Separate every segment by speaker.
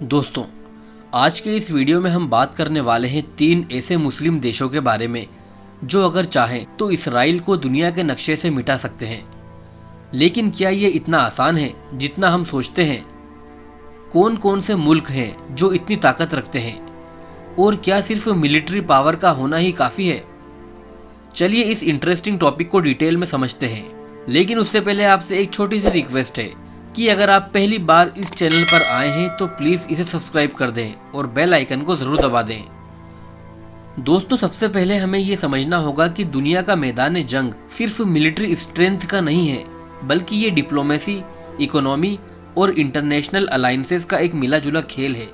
Speaker 1: दोस्तों, आज के इस वीडियो में हम बात करने वाले हैं 3 ऐसे मुस्लिम देशों के बारे में जो अगर चाहें तो इसराइल को दुनिया के नक्शे से मिटा सकते हैं। लेकिन क्या ये इतना आसान है जितना हम सोचते हैं? कौन कौन से मुल्क हैं जो इतनी ताकत रखते हैं और क्या सिर्फ मिलिट्री पावर का होना ही काफ़ी है? चलिए इस इंटरेस्टिंग टॉपिक को डिटेल में समझते हैं। लेकिन उससे पहले आपसे एक छोटी सी रिक्वेस्ट है कि अगर आप पहली बार इस चैनल पर आए हैं तो प्लीज़ इसे सब्सक्राइब कर दें और बेल आइकन को ज़रूर दबा दें। दोस्तों, सबसे पहले हमें ये समझना होगा कि दुनिया का मैदान जंग सिर्फ मिलिट्री स्ट्रेंथ का नहीं है, बल्कि ये डिप्लोमेसी, इकोनॉमी और इंटरनेशनल अलाइंसेस का एक मिला जुला खेल है।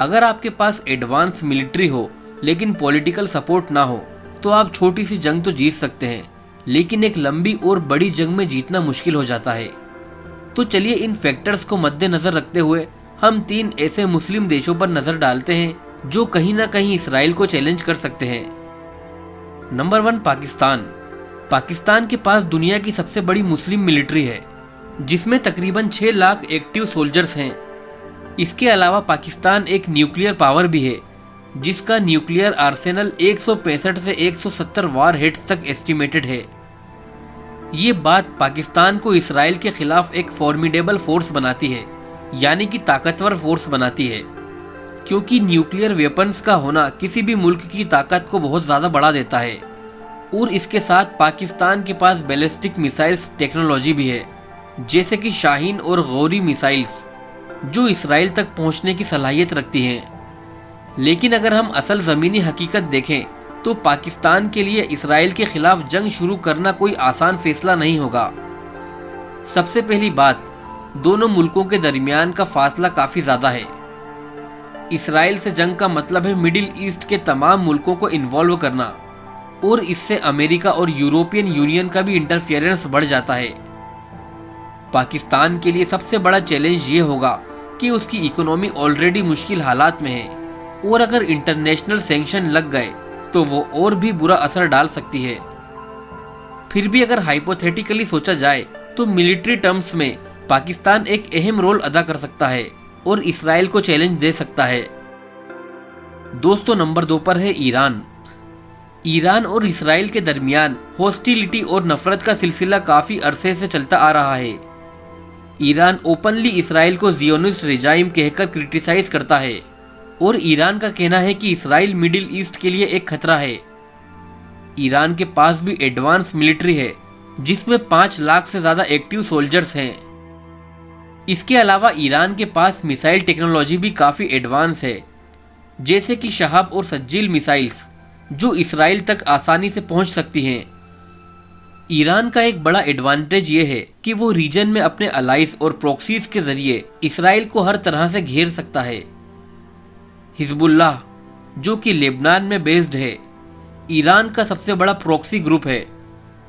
Speaker 1: अगर आपके पास एडवांस मिलिट्री हो लेकिन पॉलिटिकल सपोर्ट ना हो तो आप छोटी सी जंग तो जीत सकते हैं, लेकिन एक लंबी और बड़ी जंग में जीतना मुश्किल हो जाता है। तो चलिए इन फैक्टर्स को मद्देनजर रखते हुए हम 3 ऐसे मुस्लिम देशों पर नजर डालते हैं जो कहीं ना कहीं इसराइल को चैलेंज कर सकते हैं। नंबर 1, पाकिस्तान। पाकिस्तान के पास दुनिया की सबसे बड़ी मुस्लिम मिलिट्री है, जिसमें तकरीबन 6 लाख एक्टिव सोल्जर्स हैं। इसके अलावा पाकिस्तान एक न्यूक्लियर पावर भी है, जिसका न्यूक्लियर आर्सेनल 165 से 170 वार हेड्स तक एस्टिमेटेड है। ये बात पाकिस्तान को इसराइल के खिलाफ एक फॉर्मिडेबल फोर्स बनाती है, यानी कि ताकतवर फोर्स बनाती है, क्योंकि न्यूक्लियर वेपन्स का होना किसी भी मुल्क की ताकत को बहुत ज़्यादा बढ़ा देता है। और इसके साथ पाकिस्तान के पास बैलिस्टिक मिसाइल्स टेक्नोलॉजी भी है, जैसे कि शाहीन और गौरी मिसाइल्स, जो इसराइल तक पहुंचने की सलाहियत रखती हैं। लेकिन अगर हम असल ज़मीनी हकीकत देखें तो पाकिस्तान के लिए इसराइल के खिलाफ जंग शुरू करना कोई आसान फैसला नहीं होगा। सबसे पहली बात, दोनों मुल्कों के दरमियान का फासला काफ़ी ज़्यादा है। इसराइल से जंग का मतलब है मिडिल ईस्ट के तमाम मुल्कों को इन्वॉल्व करना, और इससे अमेरिका और यूरोपियन यूनियन का भी इंटरफेरेंस बढ़ जाता है। पाकिस्तान के लिए सबसे बड़ा चैलेंज ये होगा कि उसकी इकोनॉमी ऑलरेडी मुश्किल हालात में है, और अगर इंटरनेशनल सैंक्शन लग गए तो वो और भी बुरा असर डाल सकती है। फिर भी अगर हाइपोथेटिकली सोचा जाए तो मिलिट्री टर्म्स में पाकिस्तान एक अहम रोल अदा कर सकता है और इसराइल को चैलेंज दे सकता है। दोस्तों, नंबर 2 पर है ईरान। ईरान और इसराइल के दरमियान हॉस्टिलिटी और नफरत का सिलसिला काफ़ी अरसे से चलता आ रहा है। ईरान ओपनली इसराइल को ज़ियोनिस्ट रिजाइम कहकर क्रिटिसाइज करता है, और ईरान का कहना है कि इसराइल मिडिल ईस्ट के लिए एक खतरा है। ईरान के पास भी एडवांस मिलिट्री है, जिसमें 5 लाख से ज़्यादा एक्टिव सोल्जर्स हैं। इसके अलावा ईरान के पास मिसाइल टेक्नोलॉजी भी काफ़ी एडवांस है, जैसे कि शहाब और सज्जील मिसाइल्स, जो इसराइल तक आसानी से पहुंच सकती हैं। ईरान का एक बड़ा एडवांटेज ये है कि वो रीजन में अपने अलाइज और प्रॉक्सीज के जरिए इसराइल को हर तरह से घेर सकता है। हिजबुल्लाह, जो कि लेबनान में बेस्ड है, ईरान का सबसे बड़ा प्रॉक्सी ग्रुप है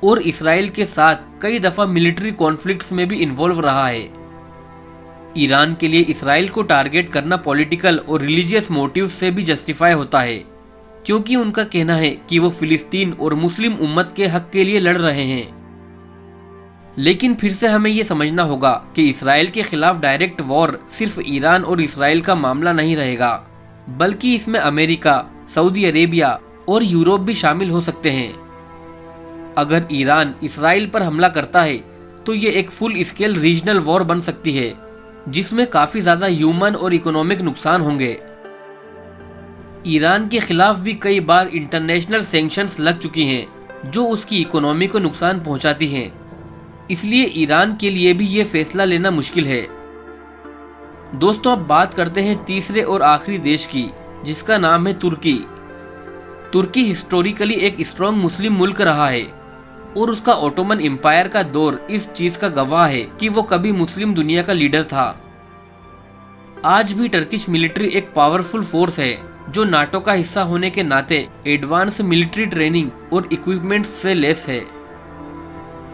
Speaker 1: और इसराइल के साथ कई दफ़ा मिलिट्री कॉन्फ्लिक्ट्स में भी इन्वॉल्व रहा है। ईरान के लिए इसराइल को टारगेट करना पॉलिटिकल और रिलीजियस मोटिव से भी जस्टिफाई होता है, क्योंकि उनका कहना है कि वो फिलिस्तीन और मुस्लिम उम्मत के हक के लिए लड़ रहे हैं। लेकिन फिर से हमें ये समझना होगा कि इसराइल के खिलाफ डायरेक्ट वॉर सिर्फ ईरान और इसराइल का मामला नहीं रहेगा, बल्कि इसमें अमेरिका, सऊदी अरेबिया और यूरोप भी शामिल हो सकते हैं। अगर ईरान इसराइल पर हमला करता है तो ये एक फुल स्केल रीजनल वॉर बन सकती है, जिसमें काफ़ी ज़्यादा ह्यूमन और इकोनॉमिक नुकसान होंगे। ईरान के खिलाफ भी कई बार इंटरनेशनल सैंक्शंस लग चुकी हैं, जो उसकी इकोनॉमी को नुकसान पहुंचाती हैं। इसलिए ईरान के लिए भी ये फैसला लेना मुश्किल है। दोस्तों, अब बात करते हैं तीसरे और आखिरी देश की, जिसका नाम है तुर्की। तुर्की हिस्टोरिकली एक स्ट्रॉन्ग मुस्लिम मुल्क रहा है, और उसका ओटोमन एम्पायर का दौर इस चीज़ का गवाह है कि वो कभी मुस्लिम दुनिया का लीडर था। आज भी टर्किश मिलिट्री एक पावरफुल फोर्स है, जो नाटो का हिस्सा होने के नाते एडवांस मिलिट्री ट्रेनिंग और इक्विपमेंट्स से लेस है।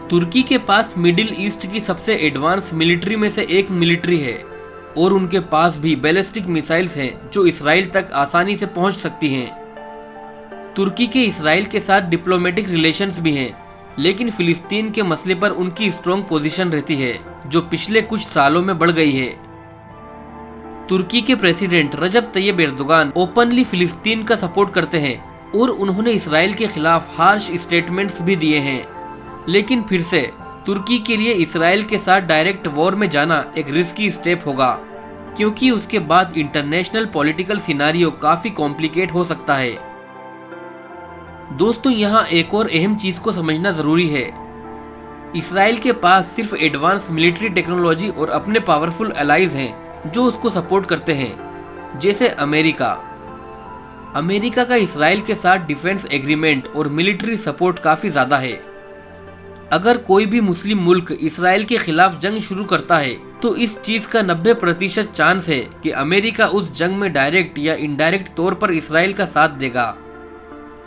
Speaker 1: तुर्की के पास मिडिल ईस्ट की सबसे एडवांस मिलिट्री में से एक मिलिट्री है, और उनके पास भी बैलिस्टिक मिसाइल्स हैं जो इसराइल तक आसानी से पहुंच सकती हैं। तुर्की के इसराइल के साथ डिप्लोमेटिक रिलेशंस भी हैं, लेकिन फिलिस्तीन के मसले पर उनकी स्ट्रॉन्ग पोजीशन रहती है, जो पिछले कुछ सालों में बढ़ गई है। तुर्की के प्रेसिडेंट रजब तैयब एर्दोगान ओपनली फिलिस्तीन का सपोर्ट करते हैं और उन्होंने इसराइल के खिलाफ हार्श स्टेटमेंट्स भी दिए हैं। लेकिन फिर से तुर्की के लिए इसराइल के साथ डायरेक्ट वॉर में जाना एक रिस्की स्टेप होगा, क्योंकि उसके बाद इंटरनेशनल पॉलिटिकल सिनारियो काफी कॉम्प्लिकेट हो सकता है। दोस्तों, यहाँ एक और अहम चीज को समझना जरूरी है। इसराइल के पास सिर्फ एडवांस मिलिट्री टेक्नोलॉजी और अपने पावरफुल एलाइज हैं जो उसको सपोर्ट करते हैं, जैसे अमेरिका का इसराइल के साथ डिफेंस एग्रीमेंट और मिलिट्री सपोर्ट काफी ज्यादा है। अगर कोई भी मुस्लिम मुल्क इसराइल के खिलाफ जंग शुरू करता है तो इस चीज का 90% चांस है कि अमेरिका उस जंग में डायरेक्ट या इनडायरेक्ट तौर पर इसराइल का साथ देगा।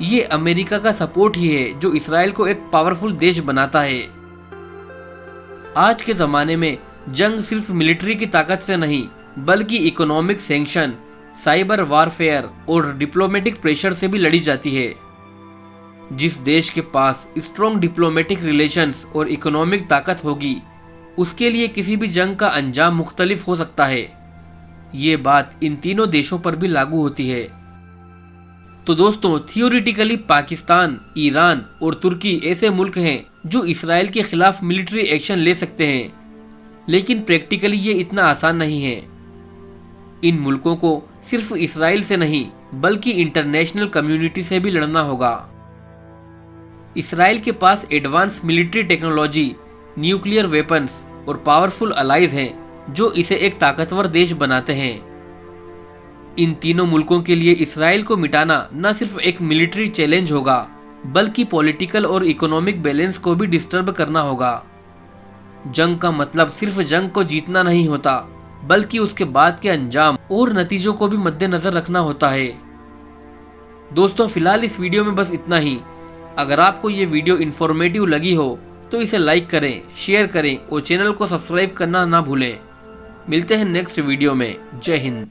Speaker 1: ये अमेरिका का सपोर्ट ही है जो इसराइल को एक पावरफुल देश बनाता है। आज के जमाने में जंग सिर्फ मिलिट्री की ताकत से नहीं, बल्कि इकोनॉमिक सैंक्शन, साइबर वारफेयर और डिप्लोमेटिक प्रेशर से भी लड़ी जाती है। जिस देश के पास स्ट्रॉन्ग डिप्लोमेटिक रिलेशंस और इकोनॉमिक ताकत होगी, उसके लिए किसी भी जंग का अंजाम मुख्तलिफ हो सकता है। ये बात इन तीनों देशों पर भी लागू होती है। तो दोस्तों, थियोरिटिकली पाकिस्तान, ईरान और तुर्की ऐसे मुल्क हैं जो इसराइल के खिलाफ मिलिट्री एक्शन ले सकते हैं, लेकिन प्रैक्टिकली ये इतना आसान नहीं है। इन मुल्कों को सिर्फ इसराइल से नहीं, बल्कि इंटरनेशनल कम्युनिटी से भी लड़ना होगा। इसराइल के पास advance military technology, nuclear weapons और पावरफुल अलाइज हैं जो इसे एक ताकतवर देश बनाते हैं। इन तीनों मुल्कों के लिए इसराइल को मिटाना न सिर्फ एक मिलिट्री चैलेंज होगा, बल्कि पॉलिटिकल और इकोनॉमिक बैलेंस को भी डिस्टर्ब करना होगा। जंग का मतलब सिर्फ जंग को जीतना नहीं होता, बल्कि उसके बाद के अंजाम और नतीजों को भी मद्देनजर रखना होता है। दोस्तों, फिलहाल इस वीडियो में बस इतना ही। अगर आपको ये वीडियो इन्फॉर्मेटिव लगी हो तो इसे लाइक करें, शेयर करें और चैनल को सब्सक्राइब करना ना भूलें। मिलते हैं नेक्स्ट वीडियो में। जय हिंद।